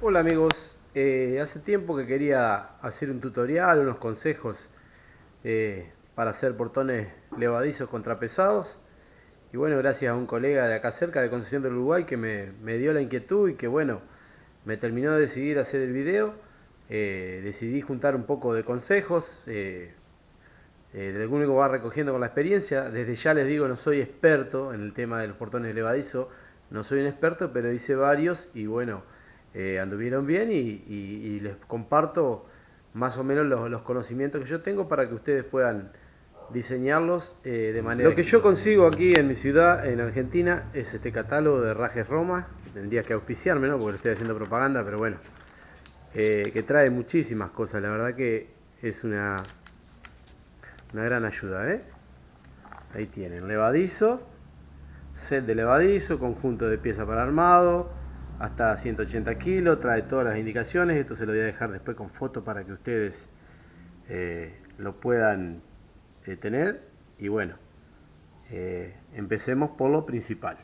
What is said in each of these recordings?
Hola amigos, hace tiempo que quería hacer un tutorial, unos consejos para hacer portones levadizos contrapesados. Y bueno, gracias a un colega de acá cerca de Concepción del Uruguay que me dio la inquietud y que bueno, me terminó de decidir hacer el video. Decidí juntar un poco de consejos, de alguno que va recogiendo con la experiencia. Desde ya les digo, no soy experto en el tema de los portones levadizos, no soy un experto, pero hice varios y bueno, anduvieron bien y les comparto más o menos los conocimientos que yo tengo para que ustedes puedan diseñarlos de manera Lo que exitosa. Yo consigo aquí en mi ciudad, en Argentina, es este catálogo de Rajes Roma, que tendría que auspiciarme, ¿no? Porque le estoy haciendo propaganda, pero bueno, que trae muchísimas cosas, la verdad que es una gran ayuda, ¿eh? Ahí tienen, levadizos, set de levadizo, conjunto de pieza para armado, hasta 180 kilos, trae todas las indicaciones. Esto se lo voy a dejar después con foto para que ustedes lo puedan tener. Y bueno, empecemos por lo principal.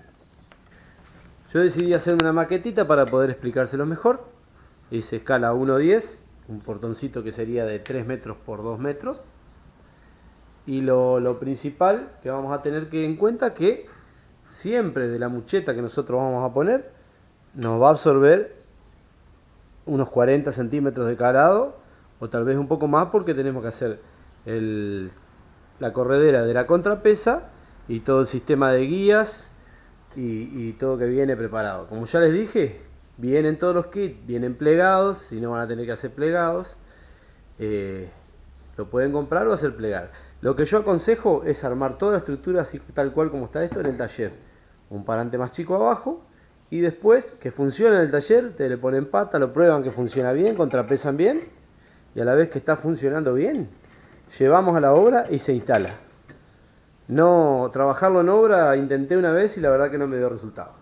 Yo decidí hacerme una maquetita para poder explicárselo mejor. Hice escala 1:10, un portoncito que sería de 3 metros por 2 metros. Y lo principal que vamos a tener que en cuenta que siempre de la mucheta que nosotros vamos a poner nos va a absorber unos 40 centímetros de calado o tal vez un poco más, porque tenemos que hacer la corredera de la contrapesa y todo el sistema de guías y todo que viene preparado. Como ya les dije, vienen todos los kits, vienen plegados, si no van a tener que hacer plegados. Lo pueden comprar o hacer plegar. Lo que yo aconsejo es armar toda la estructura así tal cual como está esto en el taller. Un parante más chico abajo y después que funcione en el taller, te le ponen pata, lo prueban que funciona bien, contrapesan bien y a la vez que está funcionando bien, llevamos a la obra y se instala. No, trabajarlo en obra intenté una vez y la verdad que no me dio resultado.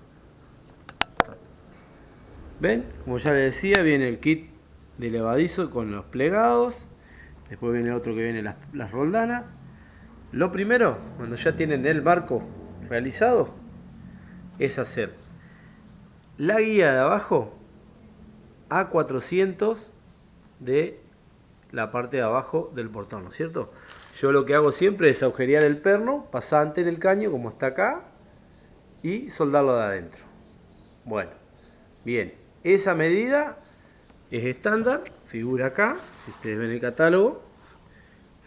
¿Ven? Como ya les decía, viene el kit de levadizo con los plegados. Después viene otro que viene las roldanas. Lo primero, cuando ya tienen el marco realizado, es hacer la guía de abajo a 400 de la parte de abajo del portón, ¿no es cierto? Yo lo que hago siempre es agujerear el perno, pasante en el caño como está acá y soldarlo de adentro. Bueno, bien, esa medida es estándar, figura acá, si ustedes ven el catálogo,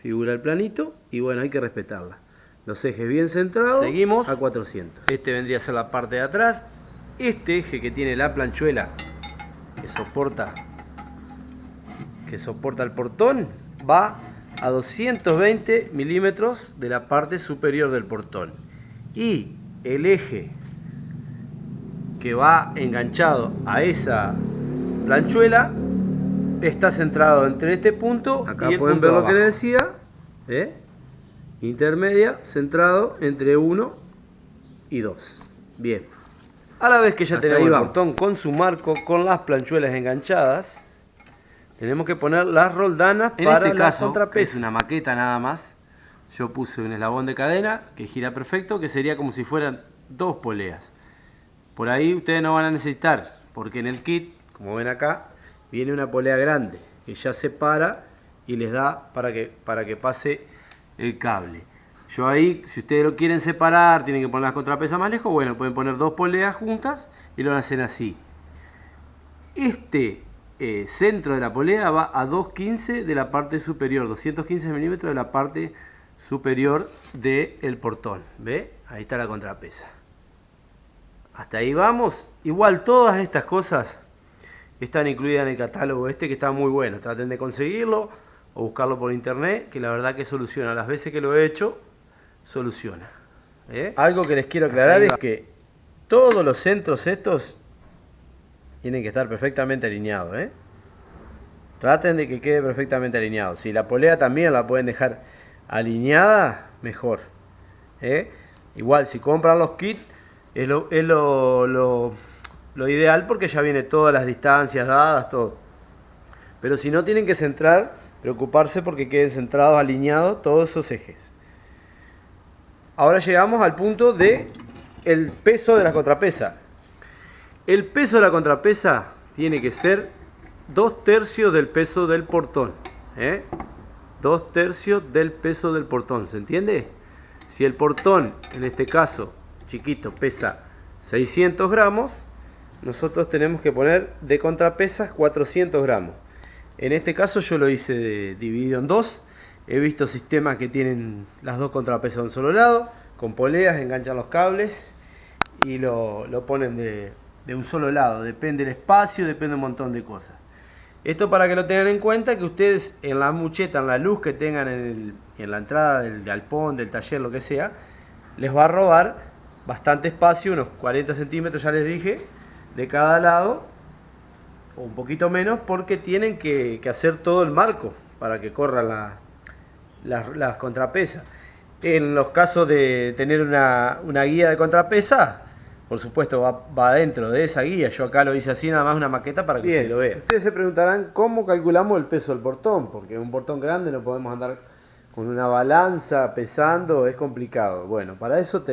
figura el planito y bueno, hay que respetarla. Los ejes bien centrados, seguimos a 400. Este vendría a ser la parte de atrás. Este eje que tiene la planchuela que soporta el portón va a 220 milímetros de la parte superior del portón. Y el eje que va enganchado a esa planchuela está centrado entre este punto. Acá y el pueden punto ver lo que les decía, intermedia, centrado entre 1 y 2. Bien, a la vez que ya tenemos el portón con su marco, con las planchuelas enganchadas, tenemos que poner las roldanas para la contrapesa. Es una maqueta nada más. Yo puse un eslabón de cadena que gira perfecto, que sería como si fueran 2 poleas. Por ahí ustedes no van a necesitar, porque en el kit, como ven acá, viene una polea grande que ya separa y les da para que pase el cable. Yo ahí, si ustedes lo quieren separar, tienen que poner las contrapesas más lejos, bueno, pueden poner 2 poleas juntas y lo hacen así. Este centro de la polea va a 215 de la parte superior, 215 milímetros de la parte superior del portón. ¿Ve? Ahí está la contrapesa. Hasta ahí vamos. Igual todas estas cosas están incluidas en el catálogo que está muy bueno. Traten de conseguirlo o buscarlo por internet, que la verdad que soluciona. Las veces que lo he hecho, soluciona. Algo que les quiero aclarar es que todos los centros estos tienen que estar perfectamente alineados. Traten de que quede perfectamente alineado. Si la polea también la pueden dejar alineada, mejor. Igual, si compran los kits, es lo ideal, porque ya viene todas las distancias dadas, todo. Pero si no, tienen que centrar, preocuparse porque queden centrados, alineados todos esos ejes. Ahora llegamos al punto de el peso de la contrapesa. El peso de la contrapesa tiene que ser 2/3 del peso del portón. 2/3 del peso del portón, ¿se entiende? Si el portón, en este caso chiquito, pesa 600 gramos, nosotros tenemos que poner de contrapesas 400 gramos. En este caso yo lo hice dividido en dos. He visto sistemas que tienen las dos contrapesas de un solo lado, con poleas, enganchan los cables y lo ponen de un solo lado. Depende del espacio, depende un montón de cosas. Esto para que lo tengan en cuenta, que ustedes en la mucheta, en la luz que tengan en la entrada del galpón, del taller, lo que sea, les va a robar bastante espacio, unos 40 centímetros, ya les dije, de cada lado, o un poquito menos, porque tienen que hacer todo el marco para que corran las contrapesas. En los casos de tener una guía de contrapesa, por supuesto va dentro de esa guía. Yo acá lo hice así, nada más una maqueta para que ustedes lo vean. Ustedes se preguntarán cómo calculamos el peso del portón, porque un portón grande no podemos andar con una balanza pesando, es complicado. Bueno, para eso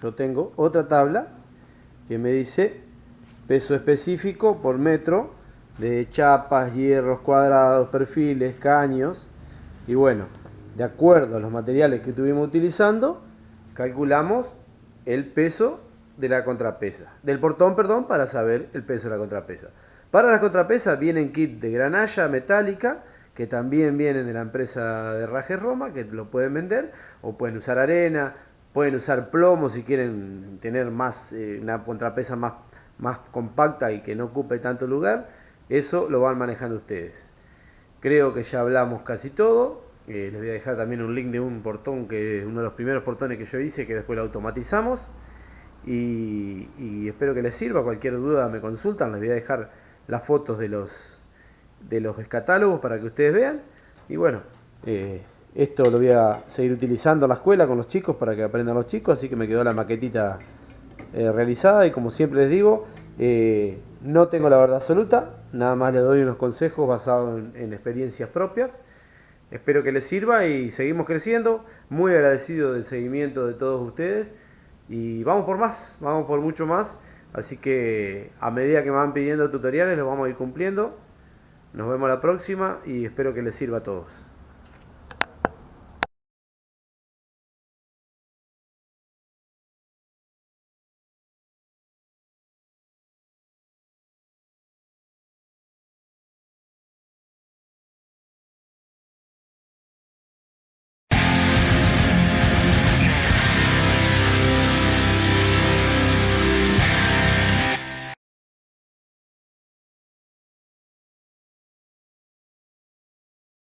yo tengo otra tabla que me dice peso específico por metro de chapas, hierros cuadrados, perfiles, caños. Y bueno, de acuerdo a los materiales que estuvimos utilizando, calculamos el peso de la contrapesa, del portón, perdón, para saber el peso de la contrapesa. Para las contrapesas vienen kit de granalla metálica, que también vienen de la empresa de Herrajes Roma, que lo pueden vender, o pueden usar arena, pueden usar plomo si quieren tener una contrapesa más compacta y que no ocupe tanto lugar. Eso lo van manejando ustedes. Creo que ya hablamos casi todo. Les voy a dejar también un link de un portón, que es uno de los primeros portones que yo hice, que después lo automatizamos. Y espero que les sirva. Cualquier duda me consultan. Les voy a dejar las fotos de los catálogos para que ustedes vean. Y bueno, esto lo voy a seguir utilizando en la escuela con los chicos para que aprendan los chicos. Así que me quedó la maquetita realizada. Y como siempre les digo, no tengo la verdad absoluta. Nada más les doy unos consejos basados en experiencias propias. Espero que les sirva y seguimos creciendo. Muy agradecido del seguimiento de todos ustedes. Y vamos por más, vamos por mucho más. Así que a medida que me van pidiendo tutoriales los vamos a ir cumpliendo. Nos vemos la próxima y espero que les sirva a todos.